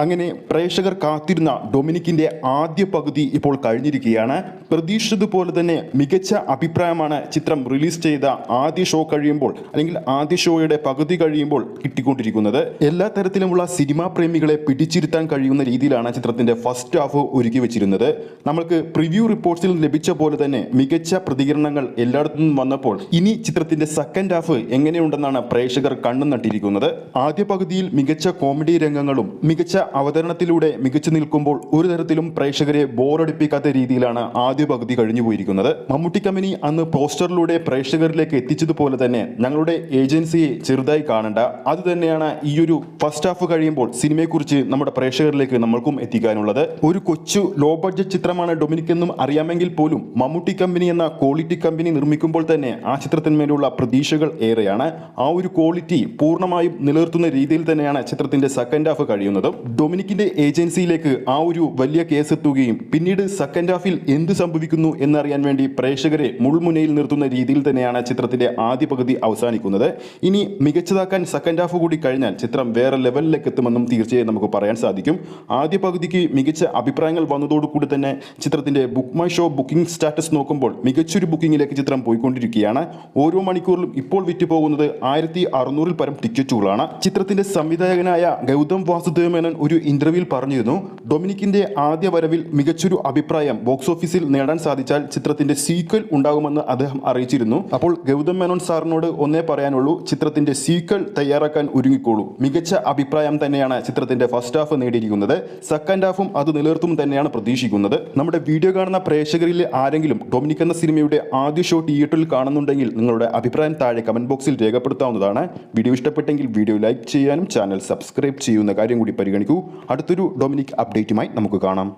അങ്ങനെ പ്രേക്ഷകർ കാത്തിരുന്ന ഡൊമിനിക്കിന്റെ ആദ്യ പകുതി ഇപ്പോൾ കഴിഞ്ഞിരിക്കുകയാണ്. പ്രതീക്ഷിച്ചതുപോലെ തന്നെ മികച്ച അഭിപ്രായമാണ് ചിത്രം റിലീസ് ചെയ്ത ആദ്യ ഷോ കഴിയുമ്പോൾ അല്ലെങ്കിൽ ആദ്യ ഷോയുടെ പകുതി കഴിയുമ്പോൾ കിട്ടിക്കൊണ്ടിരിക്കുന്നത്. എല്ലാ തരത്തിലുമുള്ള സിനിമാ പ്രേമികളെ പിടിച്ചിരുത്താൻ കഴിയുന്ന രീതിയിലാണ് ചിത്രത്തിന്റെ ഫസ്റ്റ് ഹാഫ് ഒരുക്കി വെച്ചിരുന്നത്. നമ്മൾക്ക് പ്രിവ്യൂ റിപ്പോർട്ട്സിൽ ലഭിച്ച പോലെ തന്നെ മികച്ച പ്രതികരണങ്ങൾ എല്ലായിടത്തു നിന്നും വന്നപ്പോൾ ഇനി ചിത്രത്തിന്റെ സെക്കൻഡ് ഹാഫ് എങ്ങനെയുണ്ടെന്നാണ് പ്രേക്ഷകർ കണ്ണു നട്ടിരിക്കുന്നത്. ആദ്യ പകുതിയിൽ മികച്ച കോമഡി രംഗങ്ങളും മികച്ച അവതരണത്തിലൂടെ മികച്ചു നിൽക്കുമ്പോൾ ഒരു തരത്തിലും പ്രേക്ഷകരെ ബോറടിപ്പിക്കാത്ത രീതിയിലാണ് ആദ്യ പകുതി കഴിഞ്ഞു പോയിരിക്കുന്നത്. മമ്മൂട്ടി കമ്പനി അന്ന് പോസ്റ്ററിലൂടെ പ്രേക്ഷകരിലേക്ക് എത്തിച്ചതുപോലെ തന്നെ ഞങ്ങളുടെ ഏജൻസിയെ ചെറുതായി കാണണ്ട, അത് തന്നെയാണ് ഈ ഒരു ഫസ്റ്റ് ഹാഫ് കഴിയുമ്പോൾ സിനിമയെക്കുറിച്ച് നമ്മുടെ പ്രേക്ഷകരിലേക്ക് നമ്മൾക്കും എത്തിക്കാനുള്ളത്. ഒരു കൊച്ചു ലോ ബഡ്ജറ്റ് ചിത്രമാണ് ഡൊമിനിക് എന്നും അറിയാമെങ്കിൽ പോലും മമ്മൂട്ടി കമ്പനി എന്ന ക്വാളിറ്റി കമ്പനി നിർമ്മിക്കുമ്പോൾ തന്നെ ആ ചിത്രത്തിന്മേലുള്ള പ്രതീക്ഷകൾ ഏറെയാണ്. ആ ഒരു ക്വാളിറ്റി പൂർണ്ണമായും നിലനിർത്തുന്ന രീതിയിൽ തന്നെയാണ് ചിത്രത്തിന്റെ സെക്കൻഡ് ഹാഫ് കഴിയുന്നത്. ഡൊമിനിക്കിന്റെ ഏജൻസിയിലേക്ക് ആ ഒരു വലിയ കേസ് എത്തുകയും പിന്നീട് സെക്കൻഡ് ഹാഫിൽ എന്ത് സംഭവിക്കുന്നു എന്നറിയാൻ വേണ്ടി പ്രേക്ഷകരെ മുൾമുനയിൽ നിർത്തുന്ന രീതിയിൽ തന്നെയാണ് ചിത്രത്തിന്റെ ആദ്യ പകുതി അവസാനിക്കുന്നത്. ഇനി മികച്ചതാക്കാൻ സെക്കൻഡ് ഹാഫ് കൂടി കഴിഞ്ഞാൽ ചിത്രം വേറെ ലെവലിലേക്ക് എത്തുമെന്നും തീർച്ചയായും നമുക്ക് പറയാൻ സാധിക്കും. ആദ്യ പകുതിക്ക് മികച്ച അഭിപ്രായങ്ങൾ വന്നതോടുകൂടി തന്നെ ചിത്രത്തിന്റെ book my show booking status നോക്കുമ്പോൾ മികച്ചൊരു ബുക്കിംഗിലേക്ക് ചിത്രം പോയിക്കൊണ്ടിരിക്കുകയാണ്. ഓരോ മണിക്കൂറിലും ഇപ്പോൾ വിറ്റുപോകുന്നത് 1600 പരം ടിക്കറ്റുകളാണ്. ചിത്രത്തിന്റെ സംവിധായകനായ ഗൗതം വാസുദേവ് മേനോൻ ഒരു ഇന്റർവ്യൂവിൽ പറഞ്ഞിരുന്നു, ഡൊമിനിക്കിന്റെ ആദ്യ വരവിൽ മികച്ചൊരു അഭിപ്രായം ബോക്സ് ഓഫീസിൽ നേടാൻ സാധിച്ചാൽ ചിത്രത്തിന്റെ സീക്വൽ ഉണ്ടാകുമെന്ന് അദ്ദേഹം അറിയിച്ചിരുന്നു. അപ്പോൾ ഗൗതം മേനോൻ സാറിനോട് ഒന്നേ പറയാനുള്ളൂ, ചിത്രത്തിന്റെ സീക്വൽ തയ്യാറാക്കാൻ ഒരുങ്ങിക്കോളൂ. മികച്ച അഭിപ്രായം തന്നെയാണ് ചിത്രത്തിന്റെ ഫസ്റ്റ് ഹാഫ് നേടിയിരിക്കുന്നത്. സെക്കൻഡ് ഹാഫും അത് നിലനിർത്തും തന്നെയാണ് പ്രതീക്ഷിക്കുന്നത്. നമ്മുടെ വീഡിയോ കാണുന്ന പ്രേക്ഷകരിൽ ആരെങ്കിലും ഡൊമിനിക് എന്ന സിനിമയുടെ ആദ്യ ഷോ തിയേറ്ററിൽ കാണുന്നുണ്ടെങ്കിൽ നിങ്ങളുടെ അഭിപ്രായം താഴെ കമന്റ് ബോക്സിൽ രേഖപ്പെടുത്താവുന്നതാണ്. വീഡിയോ ഇഷ്ടപ്പെട്ടെങ്കിൽ വീഡിയോ ലൈക്ക് ചെയ്യാനും ചാനൽ സബ്സ്ക്രൈബ് ചെയ്യുന്ന കാര്യം കൂടി പരിഗണിക്കൂ. അടുത്തൊരു ഡൊമിനിക് അപ്ഡേറ്റുമായി നമുക്ക് കാണാം.